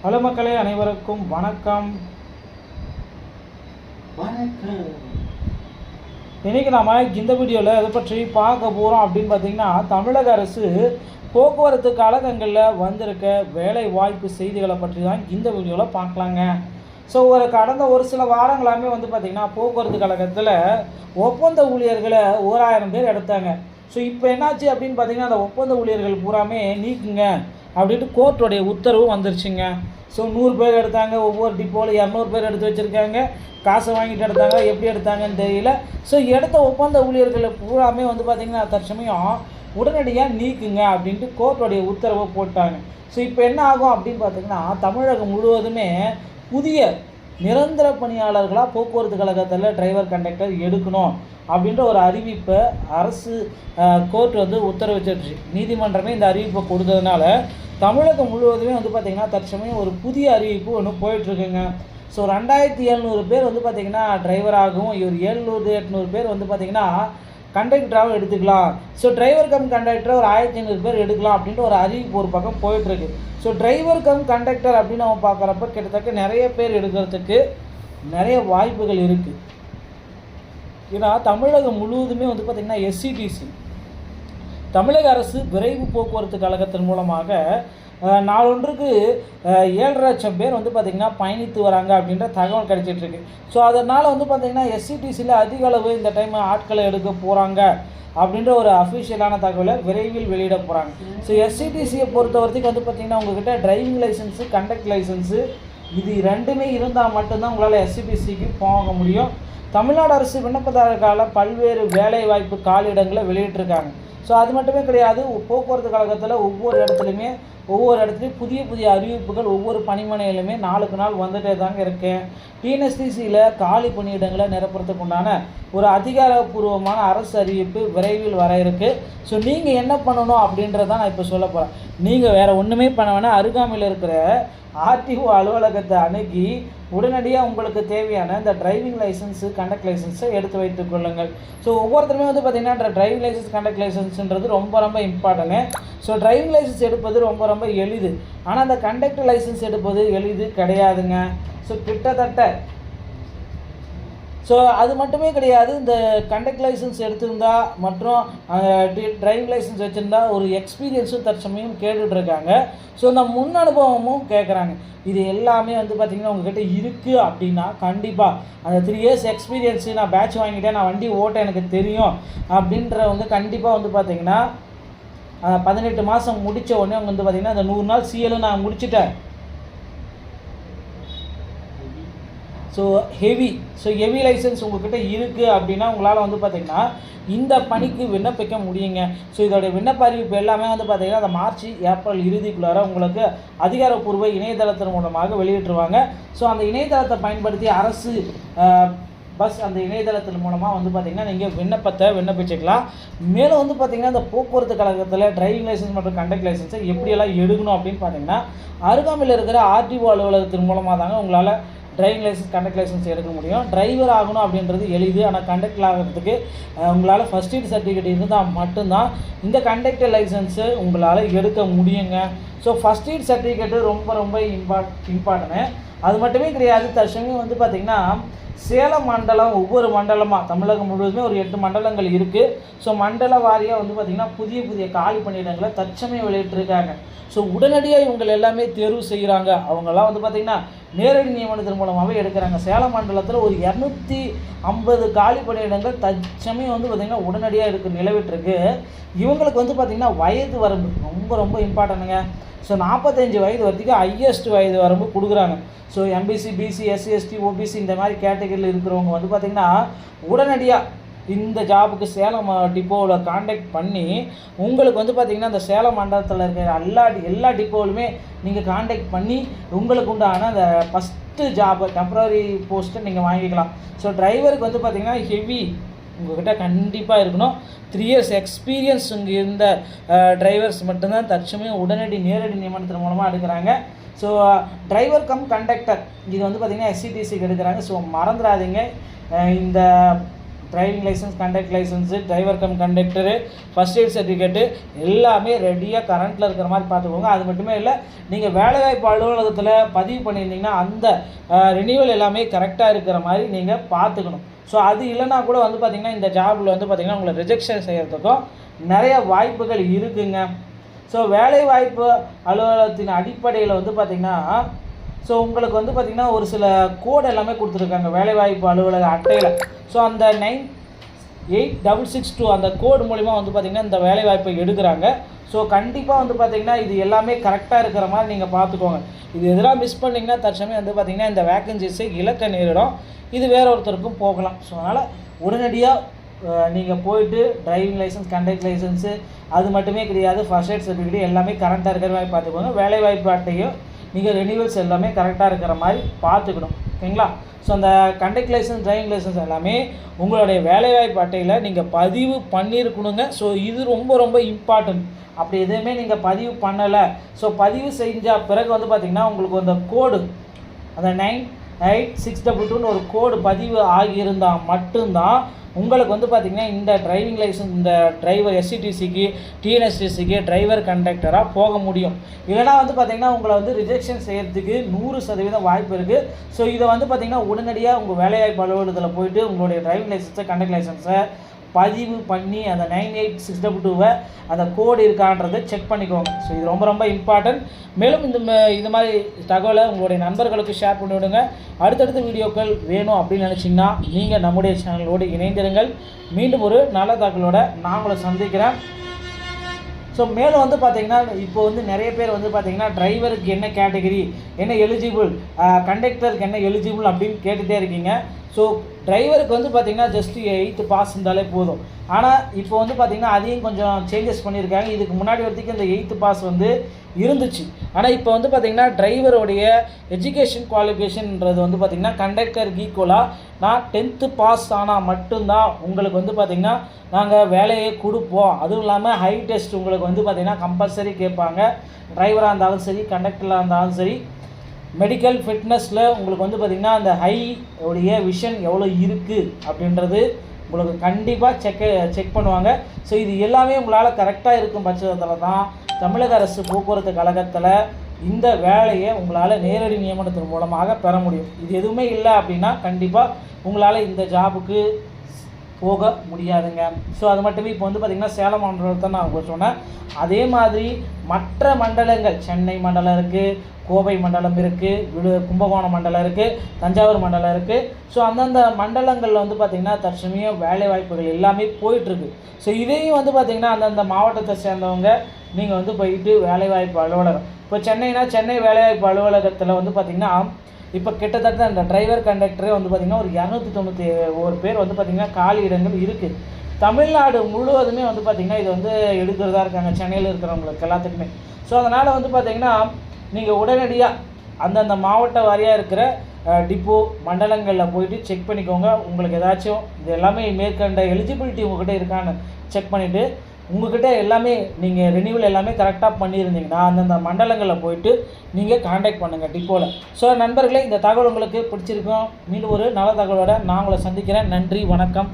Hello மக்களே, அனைவருக்கும் வணக்கம். இன்றைக்கி நாம் இந்த வீடியோவில் எதை பற்றி பார்க்க போகிறோம் அப்படின்னு பார்த்திங்கன்னா, தமிழக அரசு போக்குவரத்து கழகங்களில் வந்திருக்க வேலை வாய்ப்பு செய்திகளை பற்றி தான் இந்த வீடியோவில் பார்க்கலாங்க. ஸோ கடந்த ஒரு சில வாரங்களாமே பார்த்திங்கன்னா போக்குவரத்து கழகத்தில் ஒப்பந்த ஊழியர்களை 1000 பேர் எடுத்தாங்க. ஸோ இப்போ என்னாச்சு அப்படின்னு பார்த்திங்கன்னா, அந்த ஒப்பந்த ஊழியர்கள் பூராமே நீக்குங்க அப்படின்ட்டு கோர்ட்டுடைய உத்தரவு வந்துருச்சுங்க. ஸோ 100 பேர் எடுத்தாங்க, ஒவ்வொரு டிப்போவில் 200 பேர் எடுத்து வச்சுருக்காங்க. காசை வாங்கிட்டு எடுத்தாங்க, எப்படி எடுத்தாங்கன்னு தெரியல. ஸோ எடுத்த ஒப்பந்த ஊழியர்களை பூராமே பார்த்திங்கன்னா தற்சமயம் உடனடியாக நீக்குங்க அப்படின்ட்டு கோர்ட்டுடைய உத்தரவை போட்டாங்க. ஸோ இப்போ என்ன ஆகும் அப்படின்னு பார்த்திங்கன்னா, தமிழகம் முழுவதுமே புதிய நிரந்தர பணியாளர்களாக போக்குவரத்து கழகத்தில் டிரைவர் கண்டக்டர் எடுக்கணும் அப்படின்ற ஒரு அறிவிப்பை அரசு கோர்ட் உத்தரவிச்சிருச்சு. நீதிமன்றமே இந்த அறிவிப்பை கொடுத்ததுனால தமிழகம் முழுவதுமே பார்த்திங்கன்னா தற்சமயம் ஒரு புதிய அறிவிப்பு ஒன்று போயிட்டுருக்குங்க. ஸோ 2700 பேர் பார்த்திங்கன்னா டிரைவராகவும், இவர் 700-800 பேர் பார்த்திங்கன்னா கண்டக்டராகவும் எடுத்துக்கலாம். ஸோ டிரைவர் கம் கண்டக்டர் ஒரு 1500 பேர் எடுக்கலாம் அப்படின்ற ஒரு அறிவிப்பு ஒரு பக்கம் போயிட்டுருக்கு. ஸோ டிரைவர் கம் கண்டக்டர் அப்படின்னு நம்ம பார்க்குறப்ப கிட்டத்தட்ட நிறைய பேர் எடுக்கிறதுக்கு நிறைய வாய்ப்புகள் இருக்குது. ஏன்னா தமிழகம் முழுவதுமே பார்த்திங்கன்னா எஸ்சிடிசி தமிழக அரசு விரைவு போக்குவரத்து கழகத்தின் மூலமாக நாளொன்றுக்கு 7.5 லட்சம் பேர் பார்த்திங்கன்னா பயணித்து வராங்க அப்படின்ற தகவல் கிடைச்சிட்ருக்கு. ஸோ அதனால் பார்த்திங்கன்னா எஸ்சிடிசியில் அதிக அளவு இந்த டைம் ஆட்களை எடுக்க போகிறாங்க அப்படின்ற ஒரு அஃபிஷியலான தகவலை விரைவில் வெளியிட போகிறாங்க. ஸோ எஸ்சிடிசியை பொறுத்த வரைக்கும் பார்த்திங்கன்னா உங்கள்கிட்ட டிரைவிங் லைசன்ஸு, கண்டக்ட் லைசன்ஸு இது ரெண்டுமே இருந்தால் மட்டும்தான் உங்களால் எஸ்சிடிசிக்கு போக முடியும். தமிழ்நாடு அரசு விண்ணப்பதாரர்கால பல்வேறு வேலைவாய்ப்பு காலியிடங்களை வெளியிட்டிருக்காங்க. ஸோ அது மட்டுமே கிடையாது, போக்குவரத்து கழகத்தில் ஒவ்வொரு இடத்துலையும் புதிய புதிய அறிவிப்புகள் ஒவ்வொரு பணிமனையிலுமே நாளுக்கு நாள் வந்துட்டே தாங்க இருக்கேன். டிஎன்எஸ்டிசியில் காலி பணியிடங்களை நிரப்புறதுக்கு உண்டான ஒரு அதிகாரப்பூர்வமான அரசு அறிவிப்பு விரைவில் வர இருக்குது. ஸோ நீங்கள் என்ன பண்ணணும் அப்படின்றதான் நான் இப்போ சொல்ல போகிறேன். நீங்கள் வேறு ஒன்றுமே பண்ண வேணால் அருகாமையில் இருக்கிற ஆர்டிஓ அலுவலகத்தை அணுகி உடனடியாக உங்களுக்கு தேவையான இந்த டிரைவிங் லைசன்ஸு, கண்டக்ட் லைசன்ஸை எடுத்து வைத்துக் கொள்ளுங்கள். ஸோ ஒவ்வொருத்தருமே பார்த்திங்கன்னா டிரைவிங் லைசன்ஸ், கண்டக்ட் லைசன்ஸுன்றது ரொம்ப ரொம்ப இம்பார்ட்டன்ட்டு. ஸோ டிரைவிங் லைசன்ஸ் எடுப்பது ரொம்ப ரொம்ப எளிது, ஆனால் அந்த கண்டக்டர் லைசன்ஸ் எடுப்பது எளிது கிடையாதுங்க. ஸோ கிட்டத்தட்ட அது மட்டுமே கிடையாது, இந்த கண்டக்ட் லைசன்ஸ் எடுத்திருந்தால் மற்றும் டிரைவிங் லைசன்ஸ் வச்சுருந்தா ஒரு எக்ஸ்பீரியன்ஸும் தற்சமயம் கேட்டுட்ருக்காங்க. ஸோ இந்த முன் அனுபவமும் கேட்குறாங்க. இது எல்லாமே பார்த்திங்கன்னா உங்கள்கிட்ட இருக்குது அப்படின்னா கண்டிப்பாக அந்த 3 இயர்ஸ் எக்ஸ்பீரியன்ஸு, நான் பேட்ச் வாங்கிட்டேன், நான் வண்டி ஓட்ட எனக்கு தெரியும் அப்படின்ற கண்டிப்பாக பார்த்திங்கன்னா 18 மாதம் முடித்த உடனே அவங்க பார்த்திங்கன்னா அந்த 100 நாள் சிஎலும் நான் முடிச்சிட்டேன். ஹெவி லைசன்ஸ் உங்கள்கிட்ட இருக்குது அப்படின்னா உங்களால் பார்த்திங்கன்னா இந்த பணிக்கு விண்ணப்பிக்க முடியுங்க. ஸோ இதோடைய விண்ணப்ப அறிவிப்பு எல்லாமே பார்த்திங்கன்னா அந்த மார்ச், ஏப்ரல் இறுதிக்குள்ளார உங்களுக்கு அதிகாரப்பூர்வ இணையதளத்தின் மூலமாக வெளியிட்டுருவாங்க. ஸோ அந்த இணையதளத்தை பயன்படுத்தி அரசு பஸ் அந்த இணையதளத்தின் மூலமாக பார்த்திங்கன்னா நீங்கள் விண்ணப்பிச்சுக்கலாம். மேலும் பார்த்திங்கன்னா இந்த போக்குவரத்து கழகத்தில் டிரைவிங் லைசன்ஸ் மற்றும் கண்டக்ட் லைசன்ஸை எப்படியெல்லாம் எடுக்கணும் அப்படின்னு பார்த்திங்கன்னா அருகாமையில் இருக்கிற ஆர்டிஓ அலுவலகத்தின் மூலமாக தாங்க உங்களால் டிரைவிங் லைசன்ஸ், கண்டக்ட் லைசன்ஸ் எடுக்க முடியும். டிரைவர் ஆகணும் அப்படின்றது எளிது, ஆனால் கண்டக்டர் ஆகிறதுக்கு உங்களால் ஃபஸ்ட் எய்ட் சர்டிஃபிகேட் இருந்தால் மட்டும்தான் இந்த கண்டக்டர் லைசன்ஸு உங்களால் எடுக்க முடியுங்க. ஸோ ஃபஸ்ட் எய்ட் சர்டிஃபிகேட்டு ரொம்ப ரொம்ப இம்பார்ட்டன்ட்டு. அது மட்டுமே கிடையாது, தற்சமயம் பார்த்திங்கன்னா சேலம் மண்டலம் ஒவ்வொரு மண்டலமாக தமிழகம் முழுவதுமே ஒரு 8 மண்டலங்கள் இருக்குது. ஸோ மண்டல வாரியாக பார்த்திங்கன்னா புதிய புதிய காலி பணியிடங்களை தற்சமயம் வெளியிட்டிருக்காங்க. ஸோ உடனடியாக இவங்க எல்லாமே தேர்வு செய்கிறாங்க. அவங்கெல்லாம் பார்த்திங்கன்னா நேரடி நியமனத்தின் மூலமாகவே எடுக்கிறாங்க. சேலம் மண்டலத்தில் ஒரு 250 காலி பணியிடங்கள் தற்சமயம் பார்த்திங்கன்னா உடனடியாக நிலவிட்டிருக்கு. இவங்களுக்கு பார்த்திங்கன்னா வயது வரம்பு ரொம்ப ரொம்ப இம்பார்ட்டன்ட்டுங்க. ஸோ 45 வயது வரைக்கும் ஹையஸ்ட் வயது வரம்பு கொடுக்குறாங்க. So MBC, BC, SC, ST, OBC இந்த மாதிரி கேட்டகரியில் இருக்கிறவங்க பார்த்திங்கன்னா உடனடியாக இந்த ஜாபுக்கு சேலம் டிப்போவில் காண்டாக்ட் பண்ணி உங்களுக்கு பார்த்திங்கன்னா அந்த சேலம் மண்டலத்தில் இருக்கிற எல்லா டிப்போவிலுமே நீங்கள் காண்டாக்ட் பண்ணி உங்களுக்கு உண்டான அந்த ஃபஸ்ட்டு ஜாபை டெம்பரரி போஸ்ட்டை நீங்கள் வாங்கிக்கலாம். ஸோ டிரைவருக்கு பார்த்திங்கன்னா ஹெவி உங்கள்கிட்ட கண்டிப்பாக இருக்கணும். 3 இயர்ஸ் எக்ஸ்பீரியன்ஸ் இங்கே இருந்த டிரைவர்ஸ் மட்டும்தான் தற்சமயம் நேரடி நியமனத்தின் மூலமாக எடுக்கிறாங்க. ஸோ டிரைவர் கம் கண்டக்டர் இது பார்த்திங்கன்னா எஸ்சிடிசிக்கு எடுக்கிறாங்க. ஸோ மறந்துடாதீங்க, இந்த driving license, conduct license, driver cum conductor, first aid certificate எல்லாமே ரெடியாக கரண்ட்டில் இருக்கிற மாதிரி பார்த்துக்கோங்க. அது மட்டுமே இல்லை, நீங்கள் வேலைவாய்ப்பு அலுவலகத்தில் பதிவு பண்ணியிருந்தீங்கன்னா அந்த ரினியூவல் எல்லாமே கரெக்டாக இருக்கிற மாதிரி நீங்கள் பார்த்துக்கணும். ஸோ அது இல்லைனா கூட வந்து பார்த்திங்கன்னா இந்த ஜாபில் வந்து பார்த்திங்கன்னா உங்களை ரிஜெக்ஷன் செய்கிறதுக்கும் நிறைய வாய்ப்புகள் இருக்குங்க. ஸோ வேலைவாய்ப்பு அலுவலகத்தின் அடிப்படையில் வந்து பார்த்திங்கன்னா ஸோ உங்களுக்கு வந்து பார்த்திங்கன்னா ஒரு சில கோடு எல்லாமே கொடுத்துருக்காங்க வேலைவாய்ப்பு அலுவலக அட்டையில். ஸோ அந்த 98662 அந்த கோடு மூலிமா வந்து பார்த்திங்கன்னா இந்த வேலைவாய்ப்பை எடுக்கிறாங்க. ஸோ கண்டிப்பாக வந்து பார்த்திங்கன்னா இது எல்லாமே கரெக்டாக இருக்கிற மாதிரி நீங்கள் பார்த்துக்கோங்க. இது எதெல்லாம் மிஸ் பண்ணிங்கன்னா தற்சமயம் வந்து பார்த்திங்கன்னா இந்த வேக்கன்சிஸை இழக்க நேரிடும். இது வேற ஒருத்தருக்கும் போகலாம். ஸோ அதனால் உடனடியாக நீங்கள் போயிட்டு டிரைவிங் லைசன்ஸ், கண்டக்ட் லைசன்ஸு அது மட்டுமே கிடையாது, ஃபர்ஸ்ட் எய்ட் சர்டிஃபிகேட் எல்லாமே கரெக்டாக இருக்கிற மாதிரி பார்த்துக்கோங்க. வேலைவாய்ப்பு அட்டையும் நீங்கள் ரெனியூவல்ஸ் எல்லாமே கரெக்டாக இருக்கிற மாதிரி பார்த்துக்கணும். ஓகேங்களா? ஸோ அந்த கண்டக்ட் லைசன்ஸ், டிரைவிங் லைசன்ஸ் எல்லாமே உங்களுடைய வேலைவாய்ப்பு அட்டையில் நீங்கள் பதிவு பண்ணியிருக்கணுங்க. ஸோ இது ரொம்ப ரொம்ப இம்பார்ட்டன்ட். அப்படி எதுவுமே நீங்கள் பதிவு பண்ணலை, ஸோ பதிவு செஞ்ச பிறகு வந்து பார்த்திங்கன்னா உங்களுக்கு அந்த கோடு அந்த 98622 ஒரு கோடு பதிவு ஆகியிருந்தால் மட்டும்தான் உங்களுக்கு வந்து பார்த்திங்கன்னா இந்த டிரைவிங் லைசன்ஸ், இந்த டிரைவர் எஸ்சிடிசிக்கு, டிஎன்எஸ்டிசிக்கு டிரைவர் கண்டக்டராக போக முடியும். இல்லைனா வந்து பார்த்திங்கன்னா உங்களை வந்து ரிஜெக்ஷன் செய்கிறதுக்கு 100% வாய்ப்பு இருக்குது. ஸோ இதை வந்து பார்த்திங்கன்னா உடனடியாக உங்கள் வேலைவாய்ப்பு அலுவலகத்தில் போயிட்டு உங்களுடைய டிரைவிங் லைசன்ஸை, கண்டக்ட் லைசன்ஸை பதிவு பண்ணி அந்த 98622 அந்த கோடு இருக்கான்றதை செக் பண்ணிக்கோங்க. ஸோ இது ரொம்ப ரொம்ப இம்பார்ட்டன்ட். மேலும் இந்த மாதிரி தகவலை உங்களுடைய நண்பர்களுக்கு ஷேர் பண்ணி விடுங்க. அடுத்தடுத்த வீடியோக்கள் வேணும் அப்படின்னு நினச்சிங்கன்னா நீங்கள் நம்முடைய சேனலோடு இணைந்திருங்கள். மீண்டும் ஒரு நல்ல தகவலோடு நான் உங்களை சந்திக்கிறேன். ஸோ மேலும் வந்து பார்த்திங்கன்னா இப்போ வந்து நிறைய பேர் வந்து பார்த்திங்கன்னா டிரைவருக்கு என்ன கேட்டகரி, என்ன எலிஜிபிள், கண்டக்டருக்கு என்ன எலிஜிபிள் அப்படின்னு கேட்டுகிட்டே இருக்கீங்க. ஸோ டிரைவருக்கு வந்து பார்த்திங்கன்னா ஜஸ்ட்டு 8th பாஸ் இருந்தாலே போதும். ஆனால் இப்போ வந்து பார்த்திங்கன்னா அதையும் கொஞ்சம் சேஞ்சஸ் பண்ணியிருக்காங்க. இதுக்கு முன்னாடி வரைக்கும் இந்த 8th பாஸ் வந்து இருந்துச்சு. ஆனால் இப்போ வந்து பார்த்திங்கன்னா டிரைவருடைய எஜுகேஷன் குவாலிஃபிகேஷன்ன்றது வந்து பார்த்திங்கன்னா கண்டக்டருக்கு ஈக்குவலாக நான் 10th பாஸ் ஆனால் மட்டும்தான் உங்களுக்கு வந்து பார்த்திங்கன்னா நாங்கள் வேலையை கொடுப்போம். அதுவும் இல்லாமல் ஹை டெஸ்ட் உங்களுக்கு வந்து பார்த்திங்கன்னா கம்பல்சரி கேட்பாங்க. டிரைவராக இருந்தாலும் சரி, கண்டக்டராக இருந்தாலும் சரி, மெடிக்கல் ஃபிட்னஸில் உங்களுக்கு வந்து பார்த்திங்கன்னா அந்த ஹை உடைய விஷன் எவ்வளோ இருக்குது அப்படின்றது உங்களுக்கு கண்டிப்பாக செக் பண்ணுவாங்க. ஸோ இது எல்லாமே உங்களால் கரெக்டாக இருக்கும் பட்சத்தில் தான் தமிழக அரசு போக்குவரத்து கழகத்தில் இந்த வேலையை உங்களால் நேரடி நியமனத்தின் மூலமாக பெற முடியும். இது எதுவுமே இல்லை அப்படின்னா கண்டிப்பாக உங்களால் இந்த ஜாபுக்கு போக முடியாதுங்க. ஸோ அது மட்டுமே இப்போ வந்து பார்த்திங்கன்னா சேலம் மண்டலத்தை நான் சொன்னேன். அதே மாதிரி மற்ற மண்டலங்கள், சென்னை மண்டலம் இருக்குது, கோவை மண்டலம் இருக்குது, கும்பகோணம் மண்டலம் இருக்குது, தஞ்சாவூர் மண்டலம் இருக்குது. ஸோ அந்தந்த மண்டலங்களில் வந்து பார்த்திங்கன்னா தற்சமயம் வேலை வாய்ப்புகள் எல்லாமே போயிட்டுருக்கு. ஸோ இதையும் வந்து பார்த்திங்கன்னா அந்தந்த மாவட்டத்தை சேர்ந்தவங்க நீங்கள் வந்து போயிட்டு வேலைவாய்ப்பு அலுவலகம், இப்போ சென்னைனா சென்னை வேலைவாய்ப்பு அலுவலகத்தில் வந்து பார்த்திங்கன்னா இப்போ கிட்டத்தட்ட அந்த டிரைவர் கண்டக்டரே வந்து பார்த்திங்கன்னா ஒரு 291 பேர் வந்து பார்த்திங்கன்னா காலி இடங்கள் இருக்குது. தமிழ்நாடு முழுவதுமே வந்து பார்த்திங்கன்னா இது வந்து எடுக்கிறதா இருக்காங்க, சென்னையில் இருக்கிறவங்களுக்கு எல்லாத்துக்குமே. ஸோ அதனால் வந்து பார்த்திங்கன்னா நீங்கள் உடனடியாக அந்தந்த மாவட்ட வாரியாக இருக்கிற டிப்போ மண்டலங்களில் போயிட்டு செக் பண்ணிக்கோங்க. உங்களுக்கு ஏதாச்சும் இது எல்லாமே மேற்கண்ட எலிஜிபிலிட்டி உங்கள்கிட்ட இருக்கான்னு செக் பண்ணிவிட்டு உங்கள்கிட்ட எல்லாமே நீங்கள் ரெனியூவல் எல்லாமே கரெக்டாக பண்ணியிருந்தீங்கன்னா அந்தந்த மண்டலங்களில் போயிட்டு நீங்கள் காண்டாக்ட் பண்ணுங்கள் டிப்போவில். ஸோ நண்பர்களே, இந்த தகவல் உங்களுக்கு பிடிச்சிருக்கும். மீண்டும் ஒரு நல்ல தகவலோடு நான் உங்களை சந்திக்கிறேன். நன்றி, வணக்கம்.